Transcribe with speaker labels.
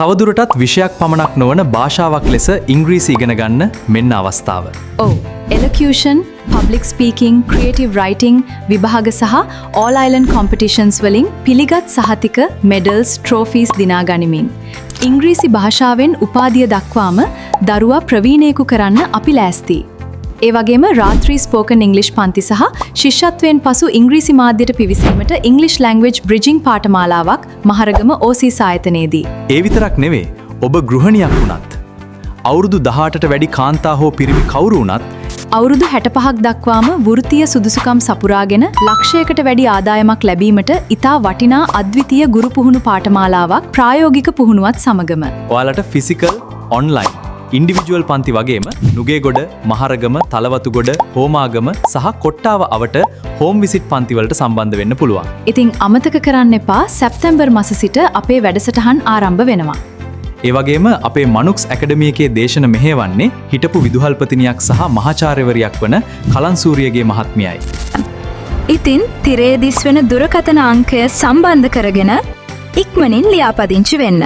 Speaker 1: තවදුරටත් විෂයක් පමණක් නොවන භාෂාවක් ලෙස ඉංග්‍රීසි ඉගෙන ගන්න මෙන්න අවස්ථාව.
Speaker 2: ඔව්. එලොකියුෂන්, පබ්ලික් ස්පීකිං, ක්‍රියේටිව් රයිටිං විභාග සහ ඕල් අයිලන්ඩ් කොම්පිටිෂන්ස් වලින් පිළිගත් සහතික, මෙඩල්ස්, ට්‍රෝෆීස් දිනා ගනිමින් ඉංග්‍රීසි භාෂාවෙන් උපාධිය දක්වාම දරුවා ප්‍රවීණයෙකු කරන්න අපි ලෑස්තියි. ඒ වගේම රාත්‍රී ස්පෝකන් ඉංග්ලිෂ් පන්ති සහ ශිෂ්‍යත්වයෙන් පසු ඉංග්‍රීසි මාධ්‍යයට පිවිසීමට ඉංග්ලිෂ් ලැන්ග්වේජ් බ්‍රිජිං පාඨමාලාවක් මහරගම OC ආයතනයේදී.
Speaker 1: ඒ විතරක් නෙවෙයි, ඔබ ගෘහණියක් වුණත්, අවුරුදු 18ට වැඩි කාන්තා හෝ පිරිමි කවුරු වුණත්,
Speaker 2: අවුරුදු 65ක් දක්වාම වෘත්තීය සුදුසුකම් සපුරාගෙන ලක්ෂයකට වැඩි ආදායමක් ලැබීමට ඉතා වටිනා අද්විතීය ගුරු පුහුණු පාඨමාලාවක් ප්‍රායෝගික පුහුණුවත් සමගම
Speaker 1: ඔයාලට ෆිසිකල්, ඔන්ලයින්, ඉන්ඩිවිජුවල් පන්ති වගේම නුගේගොඩ, මහරගම, තලවතුගොඩ, හෝමාගම සහ කොට්ටාව අවට හෝම් විසිට් පන්තිවලට සම්බන්ධ වෙන්න පුළුවන්.
Speaker 2: ඉතින් අමතක කරන්න එපා, සැප්තැම්බර් මාස සිට අපේ වැඩසටහන් ආරම්භ වෙනවා.
Speaker 1: ඒ වගේම අපේ මනුක්ස් ඇකඩමි එකේ දේශන මෙහෙවන්නේ හිටපු විදුහල්පතිනියක් සහ මහාචාර්යවරියක් වන කලන්සූරියගේ මහත්මියයි.
Speaker 3: ඉතින් තිරේ දිස් වෙන දුරකථන අංකය සම්බන්ධ කරගෙන ඉක්මනින් ලියාපදිංචි වෙන්න.